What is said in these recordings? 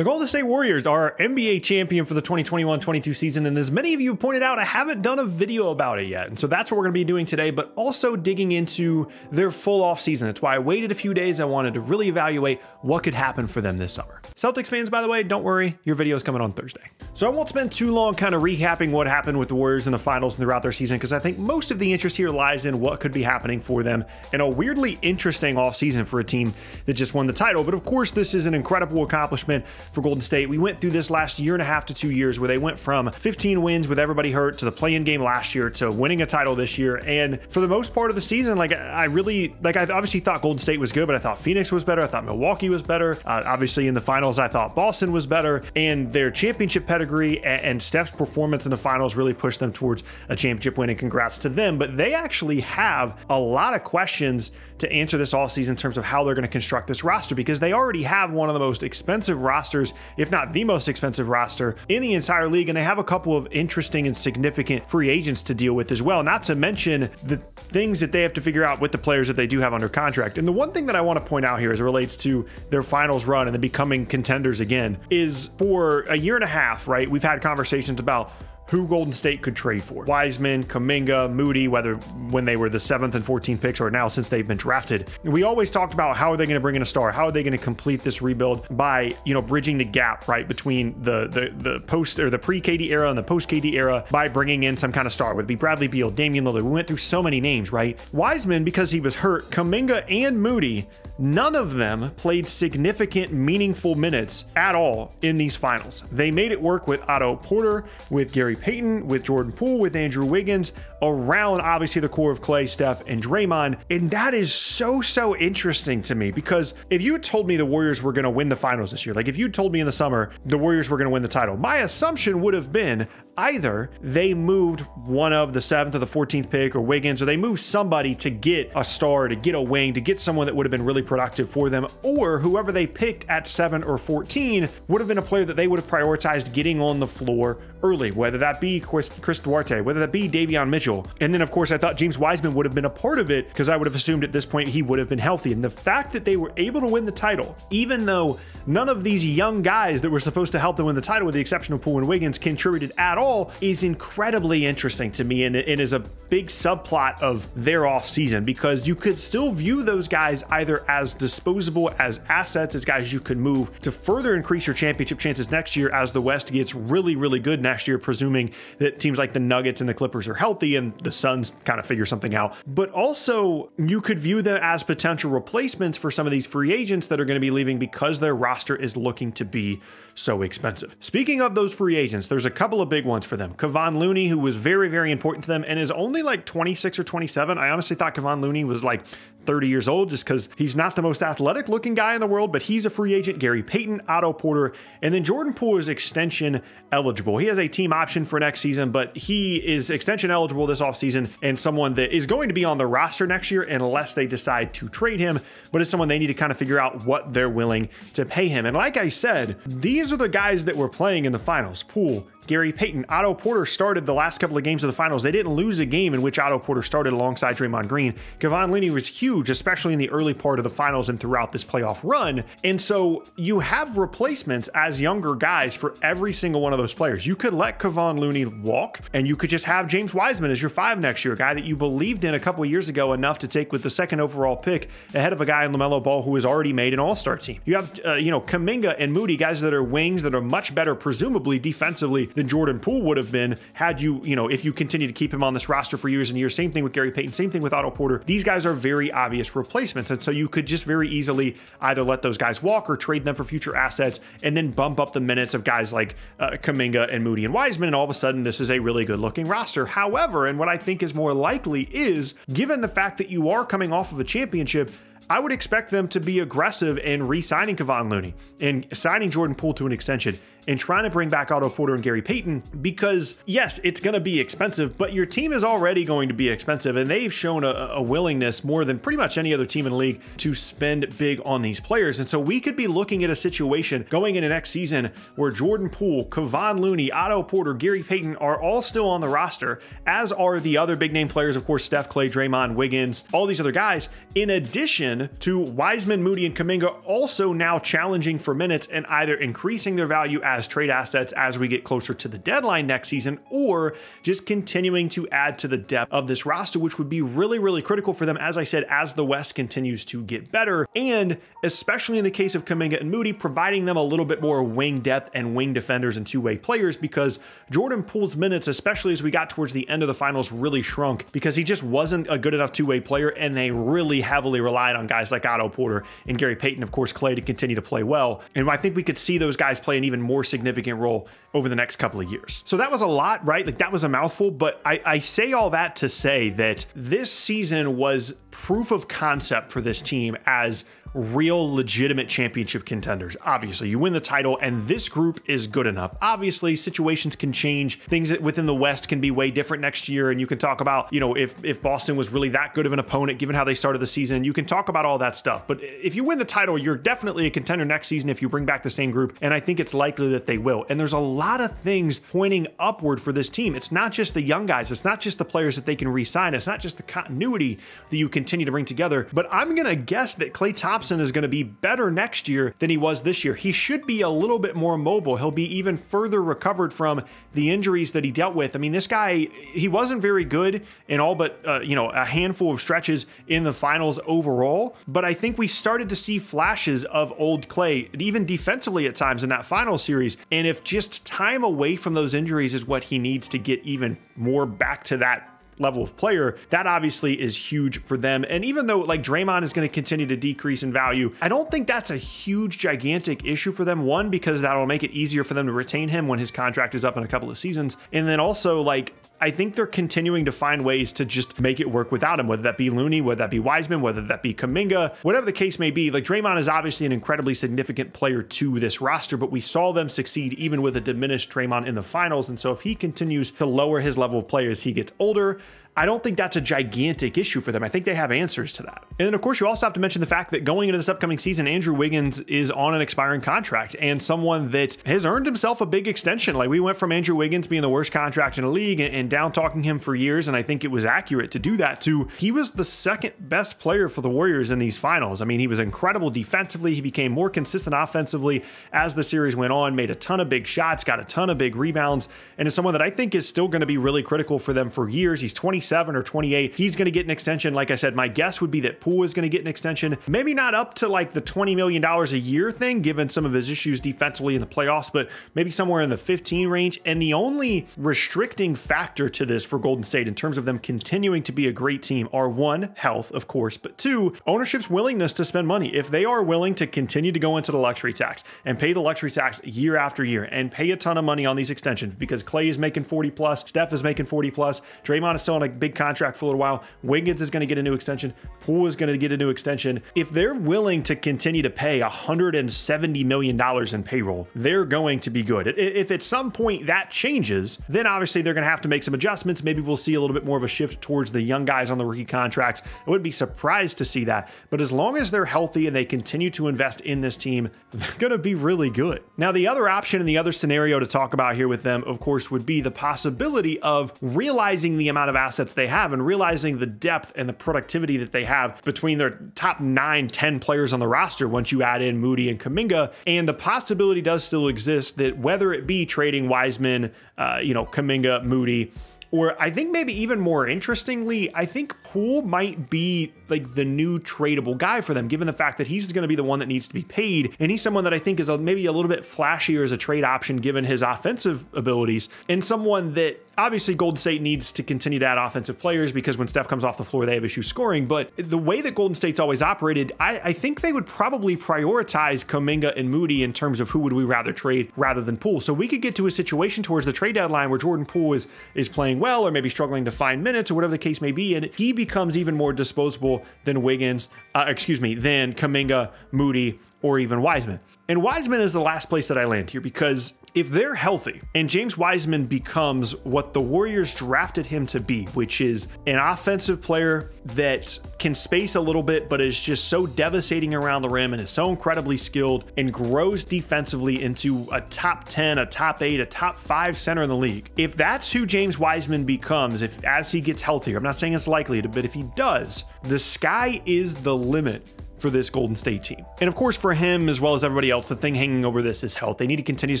The Golden State Warriors are NBA champion for the 2021-22 season, and as many of you pointed out, I haven't done a video about it yet. And so that's what we're going to be doing today, but also digging into their full offseason. That's why I waited a few days. I wanted to really evaluate what could happen for them this summer. Celtics fans, by the way, don't worry, your video is coming on Thursday. So I won't spend too long kind of recapping what happened with the Warriors in the finals and throughout their season, because I think most of the interest here lies in what could be happening for them in a weirdly interesting offseason for a team that just won the title. But of course, this is an incredible accomplishment for Golden State. We went through this last year and a half to 2 years where they went from 15 wins with everybody hurt to the play-in game last year to winning a title this year. And for the most part of the season, I obviously thought Golden State was good, but I thought Phoenix was better. I thought Milwaukee was better. Obviously in the finals, I thought Boston was better, and their championship pedigree and Steph's performance in the finals really pushed them towards a championship win, and congrats to them. But they actually have a lot of questions to answer this offseason in terms of how they're going to construct this roster, because they already have one of the most expensive rosters, if not the most expensive roster in the entire league, and they have a couple of interesting and significant free agents to deal with as well, not to mention the things that they have to figure out with the players that they do have under contract. And the one thing that I want to point out here as it relates to their finals run and then becoming contenders again is, for a year and a half, right, we've had conversations about who Golden State could trade for. Wiseman, Kuminga, Moody, whether when they were the 7th and 14th picks or now since they've been drafted. We always talked about how are they going to bring in a star? How are they going to complete this rebuild by, bridging the gap, right, between the post or the pre-KD era and the post-KD era by bringing in some kind of star, whether it be Bradley Beal, Damian Lillard. We went through so many names, right? Wiseman, because he was hurt, Kuminga and Moody, none of them played significant, meaningful minutes at all in these finals. They made it work with Otto Porter, with Gary Payton, with Jordan Poole, with Andrew Wiggins, around obviously the core of Clay, Steph, and Draymond. And that is so interesting to me, because if you had told me the Warriors were going to win the finals this year, like if you told me in the summer the Warriors were going to win the title, my assumption would have been either they moved one of the 7th or the 14th pick or Wiggins, or they moved somebody to get a star, to get a wing, to get someone that would have been really productive for them, or whoever they picked at 7 or 14 would have been a player that they would have prioritized getting on the floor early, whether that be Chris Duarte, whether that be Davion Mitchell. And then of course I thought James Wiseman would have been a part of it, because I would have assumed at this point he would have been healthy. And the fact that they were able to win the title, even though none of these young guys that were supposed to help them win the title, with the exception of Poole and Wiggins, contributed at all, is incredibly interesting to me, and is a big subplot of their offseason, because you could still view those guys either as disposable, as assets, as guys you could move to further increase your championship chances next year as the West gets really good next year, presuming that teams like the Nuggets and the Clippers are healthy and the Suns kind of figure something out. But also you could view them as potential replacements for some of these free agents that are going to be leaving because their roster is looking to be so expensive. Speaking of those free agents, there's a couple of big ones for them. Kevon Looney, who was very important to them and is only like 26 or 27. I honestly thought Kevon Looney was like 30 years old, just because he's not the most athletic looking guy in the world, but he's a free agent. Gary Payton, Otto Porter, and then Jordan Poole is extension eligible. He has a team option for next season, but he is extension eligible this offseason, and someone that is going to be on the roster next year unless they decide to trade him, but it's someone they need to kind of figure out what they're willing to pay him. And like I said, these are the guys that were playing in the finals. Poole, Gary Payton, Otto Porter started the last couple of games of the finals. They didn't lose a game in which Otto Porter started alongside Draymond Green. Kevon Looney was huge, especially in the early part of the finals and throughout this playoff run. And so you have replacements as younger guys for every single one of those players. You could let Kevon Looney walk, and you could just have James Wiseman as your 5 next year, a guy that you believed in a couple of years ago enough to take with the 2nd overall pick ahead of a guy in LaMelo Ball who has already made an all-star team. You have, Kuminga and Moody, guys that are wings that are much better, presumably defensively, than Jordan Poole would have been had you, if you continue to keep him on this roster for years and years. Same thing with Gary Payton, same thing with Otto Porter. These guys are very obvious replacements. And so you could just very easily either let those guys walk or trade them for future assets and then bump up the minutes of guys like Kuminga and Moody and Wiseman. And all of a sudden, this is a really good looking roster. However, and what I think is more likely is, given the fact that you are coming off of a championship, I would expect them to be aggressive in re-signing Kevon Looney and signing Jordan Poole to an extension in trying to bring back Otto Porter and Gary Payton, because yes, it's going to be expensive, but your team is already going to be expensive, and they've shown a willingness more than pretty much any other team in the league to spend big on these players. And so we could be looking at a situation going into next season where Jordan Poole, Kevon Looney, Otto Porter, Gary Payton are all still on the roster, as are the other big name players, of course, Steph, Clay, Draymond, Wiggins, all these other guys, in addition to Wiseman, Moody, and Kuminga also now challenging for minutes and either increasing their value as trade assets as we get closer to the deadline next season, or just continuing to add to the depth of this roster, which would be really, really critical for them, as I said, as the West continues to get better, and especially in the case of Kuminga and Moody, providing them a little bit more wing depth and wing defenders and two-way players, because Jordan Poole's minutes, especially as we got towards the end of the finals, really shrunk because he just wasn't a good enough two-way player, and they really heavily relied on guys like Otto Porter and Gary Payton, of course, Clay, to continue to play well. And I think we could see those guys play an even more significant role over the next couple of years. So that was a lot, right? Like, that was a mouthful, but I say all that to say that this season was proof of concept for this team as real legitimate championship contenders. Obviously, you win the title and this group is good enough. Obviously, situations can change. Things that within the West can be way different next year. And you can talk about, you know, if Boston was really that good of an opponent, given how they started the season, you can talk about all that stuff. But if you win the title, you're definitely a contender next season if you bring back the same group. And I think it's likely that they will. And there's a lot of things pointing upward for this team. It's not just the young guys. It's not just the players that they can re-sign. It's not just the continuity that you continue to bring together. But I'm going to guess that Klay Thompson is going to be better next year than he was this year. He should be a little bit more mobile. He'll be even further recovered from the injuries that he dealt with. I mean, this guy, he wasn't very good in all but, a handful of stretches in the finals overall. But I think we started to see flashes of old Klay, even defensively at times in that final series. And if just time away from those injuries is what he needs to get even more back to that level of player, that obviously is huge for them. And even though like Draymond is going to continue to decrease in value, I don't think that's a huge, gigantic issue for them. One, because that'll make it easier for them to retain him when his contract is up in a couple of seasons. And then also, like, I think they're continuing to find ways to just make it work without him, whether that be Looney, whether that be Wiseman, whether that be Kuminga, whatever the case may be. Like, Draymond is obviously an incredibly significant player to this roster, but we saw them succeed even with a diminished Draymond in the finals. And so if he continues to lower his level of play as he gets older, I don't think that's a gigantic issue for them. I think they have answers to that. And then, of course, you also have to mention the fact that going into this upcoming season, Andrew Wiggins is on an expiring contract and someone that has earned himself a big extension. Like, we went from Andrew Wiggins being the worst contract in the league and down talking him for years, and I think it was accurate to do that, to he was the second best player for the Warriors in these finals. I mean, he was incredible defensively. He became more consistent offensively as the series went on, made a ton of big shots, got a ton of big rebounds, and is someone that I think is still going to be really critical for them for years. He's 27 or 28. He's going to get an extension. Like I said, my guess would be that Poole is going to get an extension. Maybe not up to like the $20 million a year thing, given some of his issues defensively in the playoffs, but maybe somewhere in the 15 range. And the only restricting factor to this for Golden State in terms of them continuing to be a great team are, one, health, of course, but two, ownership's willingness to spend money. If they are willing to continue to go into the luxury tax and pay the luxury tax year after year and pay a ton of money on these extensions, because Clay is making 40 plus, Steph is making 40 plus, Draymond is still on a big contract for a little while, Wiggins is going to get a new extension, Poole is going to get a new extension. If they're willing to continue to pay $170 million in payroll, they're going to be good. If at some point that changes, then obviously they're going to have to make some adjustments. Maybe we'll see a little bit more of a shift towards the young guys on the rookie contracts. I wouldn't be surprised to see that. But as long as they're healthy and they continue to invest in this team, they're going to be really good. Now, the other option and the other scenario to talk about here with them, of course, would be the possibility of realizing the amount of assets they have and realizing the depth and the productivity that they have between their top 9, 10 players on the roster once you add in Moody and Kuminga. And the possibility does still exist that whether it be trading Wiseman, Kuminga, Moody, or I think maybe even more interestingly, I think Poole might be like the new tradable guy for them, given the fact that he's going to be the one that needs to be paid. And he's someone that I think is maybe a little bit flashier as a trade option, given his offensive abilities, and someone that obviously Golden State needs to continue to add offensive players, because when Steph comes off the floor, they have issues scoring. But the way that Golden State's always operated, I think they would probably prioritize Kuminga and Moody in terms of who would we rather trade rather than Poole. So we could get to a situation towards the trade deadline where Jordan Poole is playing well, or maybe struggling to find minutes, or whatever the case may be, and he becomes even more disposable than than Kuminga, Moody, or even Wiseman. And Wiseman is the last place that I land here, because if they're healthy and James Wiseman becomes what the Warriors drafted him to be, which is an offensive player that can space a little bit, but is just so devastating around the rim and is so incredibly skilled and grows defensively into a top 10, a top 8, a top 5 center in the league. If that's who James Wiseman becomes, if as he gets healthier, I'm not saying it's likely, but if he does, the sky is the limit for this Golden State team. And of course, for him, as well as everybody else, the thing hanging over this is health. They need to continue to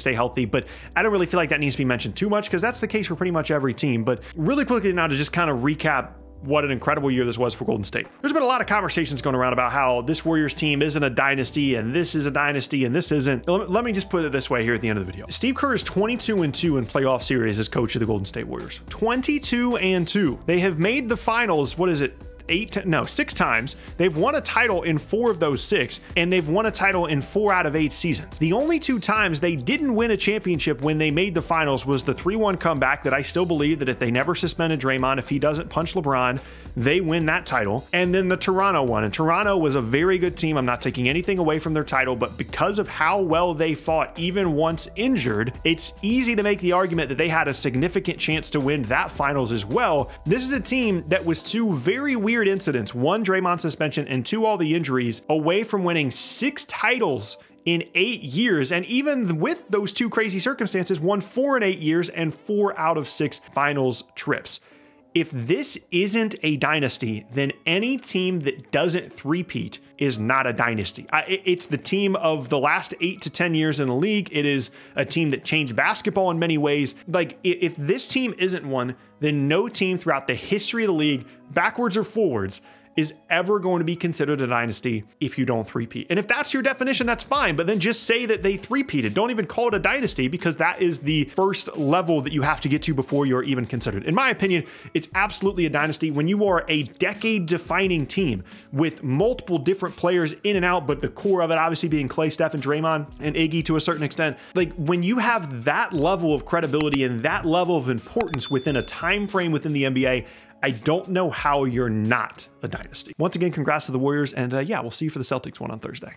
stay healthy, but I don't really feel like that needs to be mentioned too much, because that's the case for pretty much every team. But really quickly now, to just kind of recap what an incredible year this was for Golden State. There's been a lot of conversations going around about how this Warriors team isn't a dynasty and this is a dynasty and this isn't. Let me just put it this way here at the end of the video. Steve Kerr is 22-2 in playoff series as coach of the Golden State Warriors. 22-2. They have made the finals, what is it? 6 times. They've won a title in 4 of those 6, and they've won a title in 4 out of 8 seasons. The only 2 times they didn't win a championship when they made the finals was the 3-1 comeback that I still believe that if they never suspended Draymond, if he doesn't punch LeBron, they win that title. And then the Toronto one. And Toronto was a very good team. I'm not taking anything away from their title, but because of how well they fought, even once injured, it's easy to make the argument that they had a significant chance to win that finals as well. This is a team that was 2 very weird incidents, 1 Draymond suspension and 2 all the injuries, away from winning 6 titles in 8 years. And even with those 2 crazy circumstances, won 4 in 8 years and 4 out of 6 finals trips. If this isn't a dynasty, then any team that doesn't three-peat is not a dynasty. It's the team of the last 8 to 10 years in the league. It is a team that changed basketball in many ways. Like, if this team isn't one, then no team throughout the history of the league, backwards or forwards, is ever going to be considered a dynasty if you don't three-peat. And if that's your definition, that's fine, but then just say that they three-peated. Don't even call it a dynasty, because that is the first level that you have to get to before you're even considered. In my opinion, it's absolutely a dynasty when you are a decade-defining team with multiple different players in and out, but the core of it obviously being Clay, Steph, and Draymond, and Iggy to a certain extent. Like, when you have that level of credibility and that level of importance within a time frame within the NBA, I don't know how you're not a dynasty. Once again, congrats to the Warriors, and yeah, we'll see you for the Celtics one on Thursday.